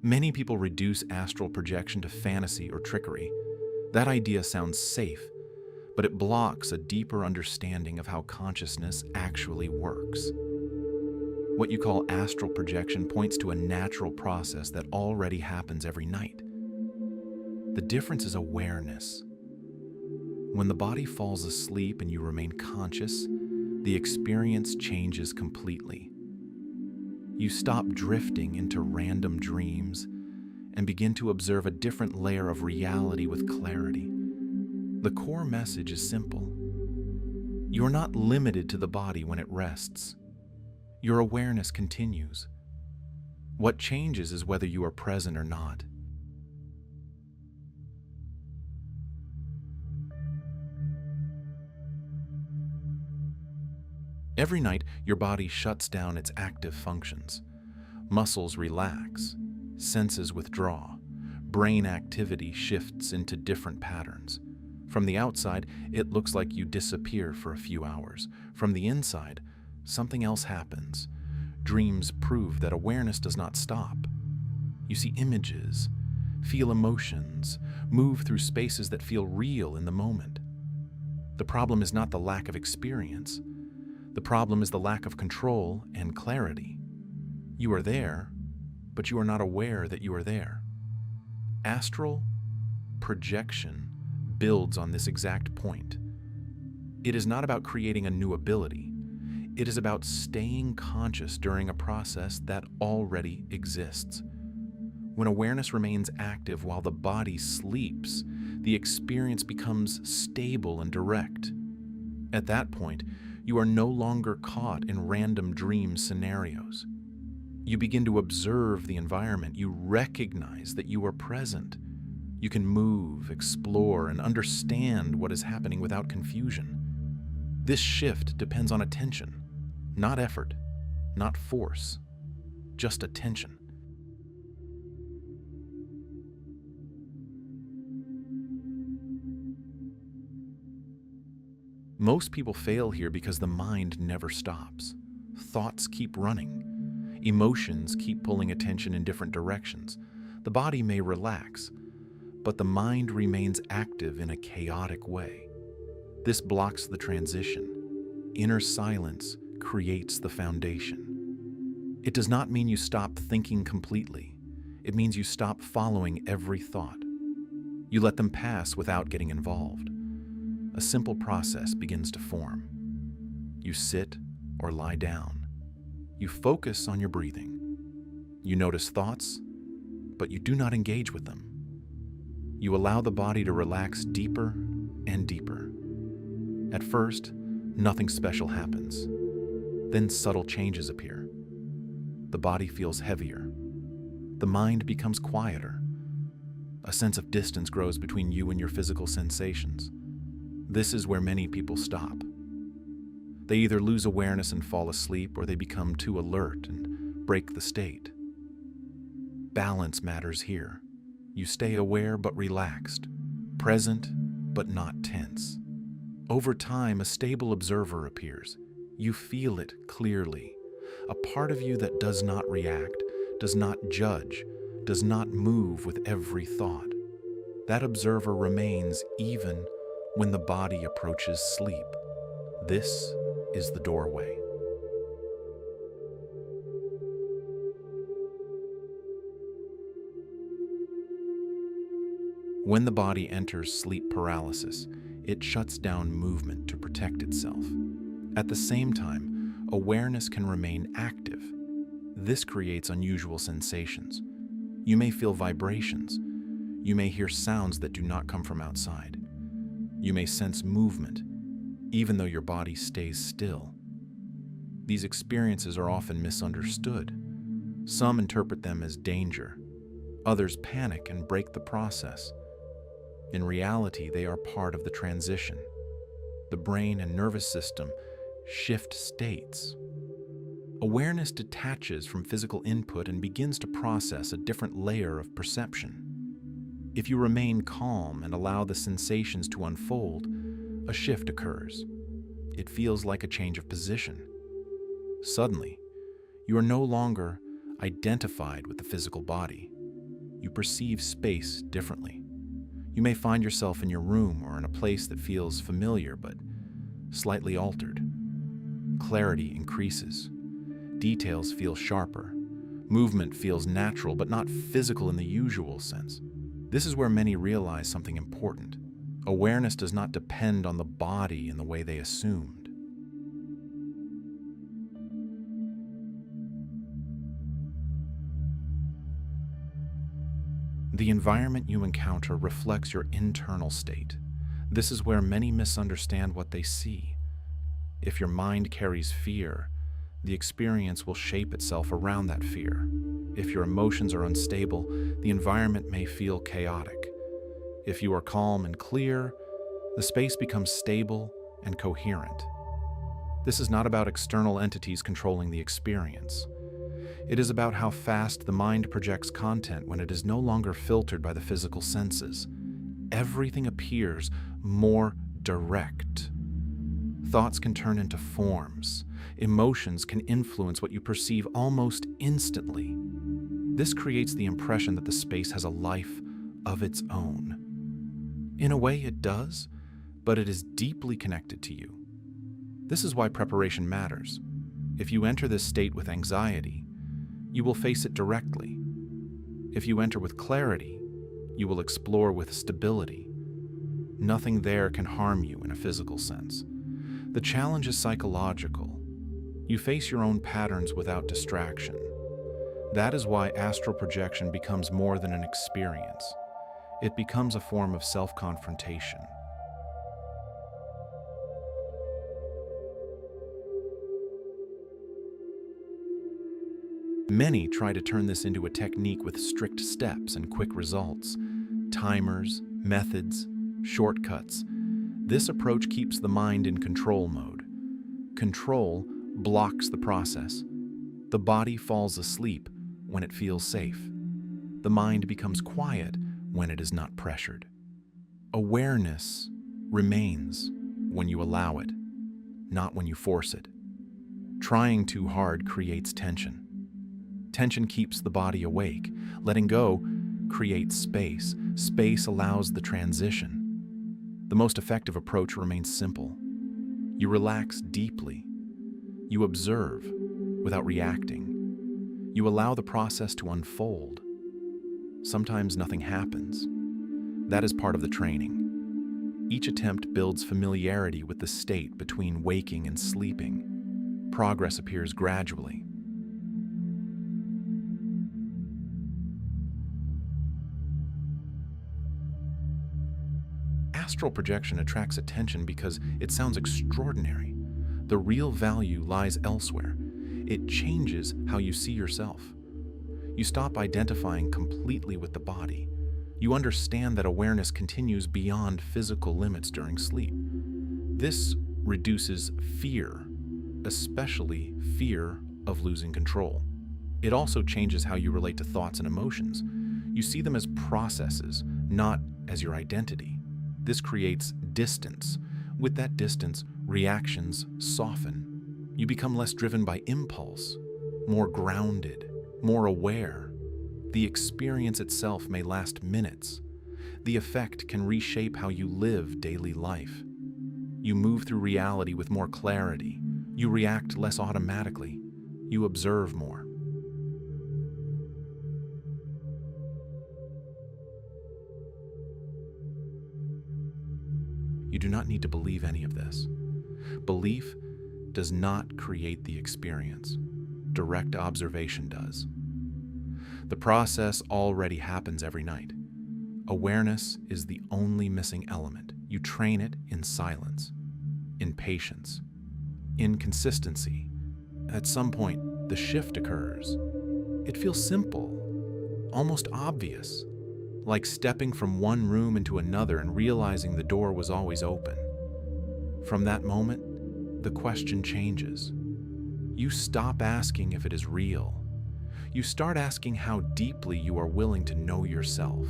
Many people reduce astral projection to fantasy or trickery. That idea sounds safe, but it blocks a deeper understanding of how consciousness actually works. What you call astral projection points to a natural process that already happens every night. The difference is awareness. When the body falls asleep and you remain conscious, the experience changes completely. You stop drifting into random dreams and begin to observe a different layer of reality with clarity. The core message is simple. You are not limited to the body when it rests. Your awareness continues. What changes is whether you are present or not. Every night, your body shuts down its active functions. Muscles relax, senses withdraw, brain activity shifts into different patterns. From the outside, it looks like you disappear for a few hours. From the inside, something else happens. Dreams prove that awareness does not stop. You see images, feel emotions, move through spaces that feel real in the moment. The problem is not the lack of experience. The problem is the lack of control and clarity. You are there, but you are not aware that you are there. Astral projection builds on this exact point. It is not about creating a new ability. It is about staying conscious during a process that already exists. When awareness remains active while the body sleeps, the experience becomes stable and direct. At that point, you are no longer caught in random dream scenarios. You begin to observe the environment. You recognize that you are present. You can move, explore, and understand what is happening without confusion. This shift depends on attention, not effort, not force, just attention. Most people fail here because the mind never stops. Thoughts keep running. Emotions keep pulling attention in different directions. The body may relax, but the mind remains active in a chaotic way. This blocks the transition. Inner silence creates the foundation. It does not mean you stop thinking completely. It means you stop following every thought. You let them pass without getting involved. A simple process begins to form. You sit or lie down. You focus on your breathing. You notice thoughts, but you do not engage with them. You allow the body to relax deeper and deeper. At first, nothing special happens. Then subtle changes appear. The body feels heavier. The mind becomes quieter. A sense of distance grows between you and your physical sensations. This is where many people stop. They either lose awareness and fall asleep, or they become too alert and break the state. Balance matters here. You stay aware but relaxed, present but not tense. Over time, a stable observer appears. You feel it clearly. A part of you that does not react, does not judge, does not move with every thought. That observer remains even when the body approaches sleep. This is the doorway. When the body enters sleep paralysis, it shuts down movement to protect itself. At the same time, awareness can remain active. This creates unusual sensations. You may feel vibrations. You may hear sounds that do not come from outside. You may sense movement, even though your body stays still. These experiences are often misunderstood. Some interpret them as danger. Others panic and break the process. In reality, they are part of the transition. The brain and nervous system shift states. Awareness detaches from physical input and begins to process a different layer of perception. If you remain calm and allow the sensations to unfold, a shift occurs. It feels like a change of position. Suddenly, you are no longer identified with the physical body. you perceive space differently. You may find yourself in your room or in a place that feels familiar but slightly altered. Clarity increases. Details feel sharper. Movement feels natural but not physical in the usual sense. This is where many realize something important. Awareness does not depend on the body in the way they assumed. The environment you encounter reflects your internal state. This is where many misunderstand what they see. If your mind carries fear, the experience will shape itself around that fear. If your emotions are unstable, the environment may feel chaotic. If you are calm and clear, the space becomes stable and coherent. This is not about external entities controlling the experience. It is about how fast the mind projects content when it is no longer filtered by the physical senses. Everything appears more direct. Thoughts can turn into forms. Emotions can influence what you perceive almost instantly. This creates the impression that the space has a life of its own. In a way, it does, but it is deeply connected to you. This is why preparation matters. If you enter this state with anxiety, you will face it directly. If you enter with clarity, you will explore with stability. Nothing there can harm you in a physical sense. The challenge is psychological. You face your own patterns without distraction. That is why astral projection becomes more than an experience. It becomes a form of self-confrontation. Many try to turn this into a technique with strict steps and quick results. Timers, methods, shortcuts. This approach keeps the mind in control mode. Control blocks the process. The body falls asleep when it feels safe. The mind becomes quiet when it is not pressured. Awareness remains when you allow it, not when you force it. Trying too hard creates tension. Tension keeps the body awake. Letting go creates space. Space allows the transition. The most effective approach remains simple. You relax deeply. You observe without reacting. You allow the process to unfold. Sometimes nothing happens. That is part of the training. Each attempt builds familiarity with the state between waking and sleeping. Progress appears gradually. Astral projection attracts attention because it sounds extraordinary. The real value lies elsewhere. It changes how you see yourself. You stop identifying completely with the body. You understand that awareness continues beyond physical limits during sleep. This reduces fear, especially fear of losing control. It also changes how you relate to thoughts and emotions. You see them as processes, not as your identity. This creates distance. With that distance, reactions soften. You become less driven by impulse, more grounded, more aware. The experience itself may last minutes. The effect can reshape how you live daily life. You move through reality with more clarity. You react less automatically. You observe more. You do not need to believe any of this. Belief does not create the experience. Direct observation does. The process already happens every night. Awareness is the only missing element. You train it in silence, in patience, in consistency. At some point, the shift occurs. It feels simple, almost obvious, like stepping from one room into another and realizing the door was always open. From that moment, the question changes. You stop asking if it is real. You start asking how deeply you are willing to know yourself.